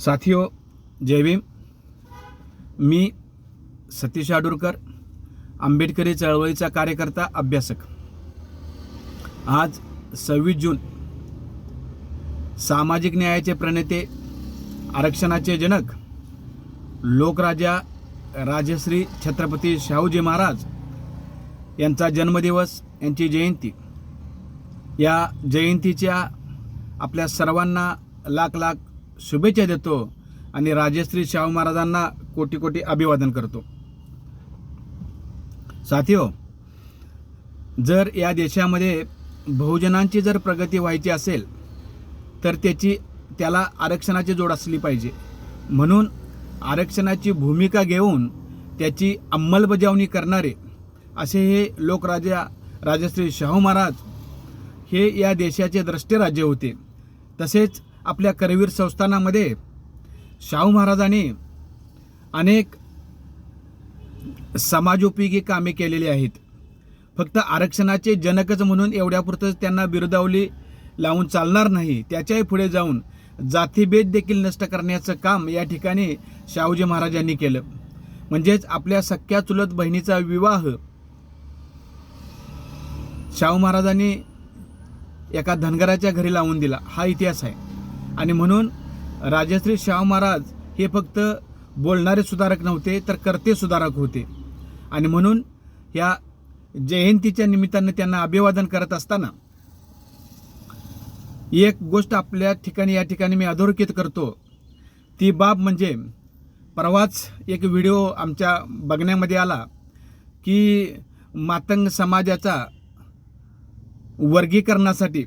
साथियो, जय भीम. मी सतीश आडुरकर, आंबेडकरी चळवळीचा कार्यकर्ता, अभ्यासक. आज 26 जून, सामाजिक न्यायाचे प्रणेते, आरक्षणाचे जनक, लोकराजा राजश्री छत्रपती शाहूजी महाराज यांचा जन्मदिवस, यांची जयंती. या जयंतीच्या आपल्या सर्वांना लाख लाख शुभेच्छा देतो आणि राजश्री शाहू महाराजांना कोटी कोटी अभिवादन करतो. साथियो, जर या देशामध्ये बहुजनांची जर प्रगती व्हायची असेल तर त्याला आरक्षणाची जोड असली पाहिजे. म्हणून आरक्षणाची भूमिका घेऊन त्याची अंमलबजावणी करणारे असे हे लोकराजा राजश्री शाहू महाराज हे या देशाचे द्रष्टे राज्य होते. तसेच आपल्या करवीर संस्थानामध्ये शाहू महाराजांनी अनेक समाजोपयोगी कामे केलेली आहेत. फक्त आरक्षणाचे जनकच म्हणून एवढ्यापुरतंच त्यांना बिरुदावली लावून चालणार नाही. त्याच्याही पुढे जाऊन जातीभेद देखील नष्ट करण्याचं काम या ठिकाणी शाहूजी महाराजांनी केलं. म्हणजेच आपल्या सख्या चुलत बहिणीचा विवाह शाहू महाराजांनी एका धनगराच्या घरी लावून दिला, हा इतिहास आहे. आणि म्हणून राजश्री शाहू महाराज हे फक्त बोलणारे सुधारक नव्हते, तर करते सुधारक होते. आणि म्हणून या जयंतीच्या निमित्तानं त्यांना अभिवादन करत असताना एक गोष्ट आपल्या ठिकाणी या ठिकाणी मी अधोरेखित करतो. ती बाब म्हणजे परवाच एक व्हिडिओ आमच्या बघण्यामध्ये आला की मातंग समाजाचा वर्गीकरणासाठी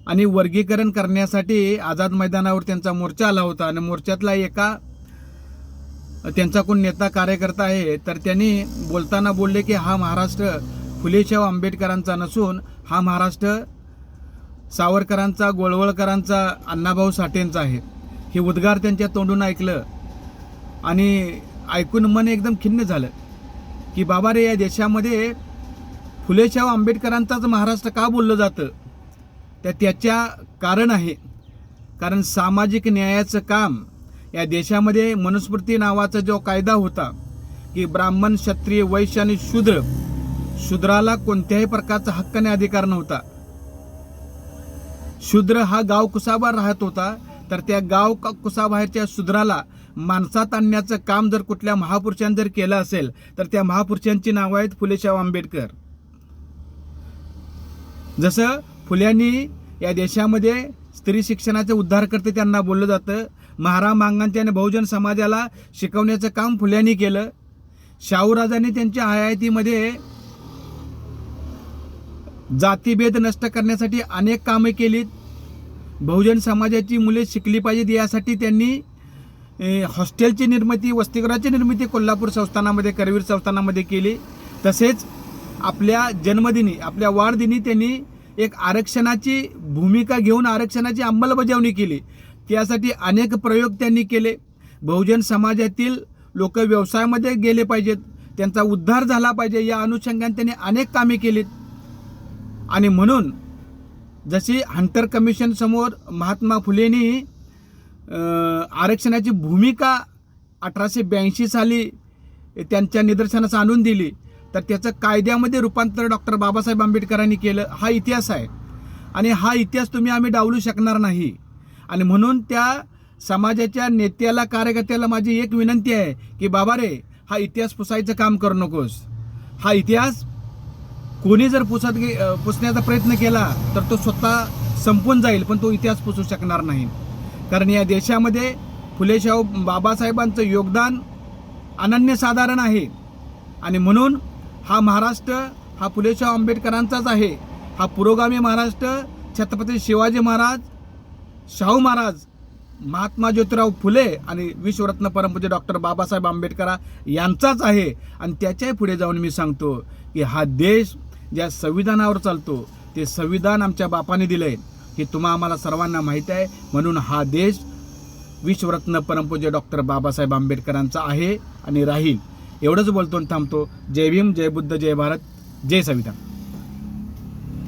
आणि वर्गीकरण करण्यासाठी आझाद मैदानावर त्यांचा मोर्चा आला होता. आणि मोर्चातला त्यांचा कोण नेता कार्यकर्ता आहे, तर त्यांनी बोलताना बोलले की हा महाराष्ट्र फुले शाहू आंबेडकरांचा नसून हा महाराष्ट्र सावरकरांचा, गोळवळकरांचा, अण्णाभाऊ साठेंचा आहे. हे उद्गार त्यांच्या तोंडून ऐकलं आणि ऐकून मन एकदम खिन्न झालं की बाबा रे, या देशामध्ये फुले शाहू आंबेडकरांचाच महाराष्ट्र का बोललं जातं. त्याच्या कारण आहे, कारण सामाजिक न्यायाचं काम या देशामध्ये मनुस्मृती नावाचा जो कायदा होता की ब्राह्मण, क्षत्रिय, वैश्य आणि शूद्राला कोणत्याही प्रकारचा हक्क आणि अधिकार नव्हता. शूद्र हा गाव कुसाबाहेर राहत होता, तर त्या गाव कुसाबाहेरच्या शूद्राला माणसात आणण्याचं काम जर कुठल्या महापुरुषांनी जर केलं असेल तर त्या महापुरुषांची नावं आहेत फुले शाहू आंबेडकर. जसं फुल्यांनी या देशामध्ये स्त्री शिक्षणाचे उद्धार करते त्यांना बोललं जातं. महाराम मांगांचे आणि बहुजन समाजाला शिकवण्याचं काम फुल्यांनी केलं. शाहूराजांनी त्यांच्या हयातीमध्ये जातीभेद नष्ट करण्यासाठी अनेक कामे केलीत. बहुजन समाजाची मुले शिकली पाहिजेत यासाठी त्यांनी हॉस्टेलची निर्मिती, वसतिगृहाची निर्मिती कोल्हापूर संस्थानामध्ये, करवीर संस्थानामध्ये केली. तसेच आपल्या जन्मदिनी, आपल्या वाढदिनी त्यांनी एक आरक्षणाची भूमिका घेऊन आरक्षणाची अंमलबजावणी केली. त्यासाठी अनेक प्रयोग त्यांनी केले. बहुजन समाजातील लोक व्यवसायामध्ये गेले पाहिजेत, त्यांचा उद्धार झाला पाहिजे या अनुषंगाने त्यांनी अनेक कामे केलीत. आणि म्हणून जशी हंटर कमिशन समोर महात्मा फुलेंनी आरक्षणाची भूमिका 1882 साली त्यांच्या निदर्शनास आणून दिली, तर त्याचं कायद्यामध्ये रूपांतर डॉक्टर बाबासाहेब आंबेडकरांनी केलं. हा इतिहास आहे आणि हा इतिहास आम्ही डावलू शकणार नाही. आणि म्हणून त्या समाजाच्या नेत्याला, कार्यकर्त्याला माझी एक विनंती आहे की बाबा रे, हा इतिहास पुसायचं काम करू नकोस. हा इतिहास कोणी जर पुसण्याचा प्रयत्न केला तर तो स्वतः संपून जाईल, पण तो इतिहास पुसू शकणार नाही. कारण या देशामध्ये फुले शाहू बाबासाहेबांचं योगदान अनन्यसाधारण आहे. आणि म्हणून हा महाराष्ट्र हा फुले शाहू आंबेडकरांचाच आहे. हा पुरोगामी महाराष्ट्र छत्रपती शिवाजी महाराज, शाहू महाराज, महात्मा ज्योतिराव फुले आणि विश्वरत्न परमपूज्य डॉक्टर बाबासाहेब आंबेडकर यांचाच आहे. आणि त्याच्याही पुढे जाऊन मी सांगतो की हा देश ज्या संविधानावर चालतो ते संविधान आमच्या बापाने दिलंय, हे आम्हाला सर्वांना माहीत आहे. म्हणून हा देश विश्वरत्न परमपूज्य डॉक्टर बाबासाहेब आंबेडकरांचा आहे आणि राहील. एवढंच बोलतो आणि थांबतो. जय भीम, जय बुद्ध, जय भारत, जय संविधान.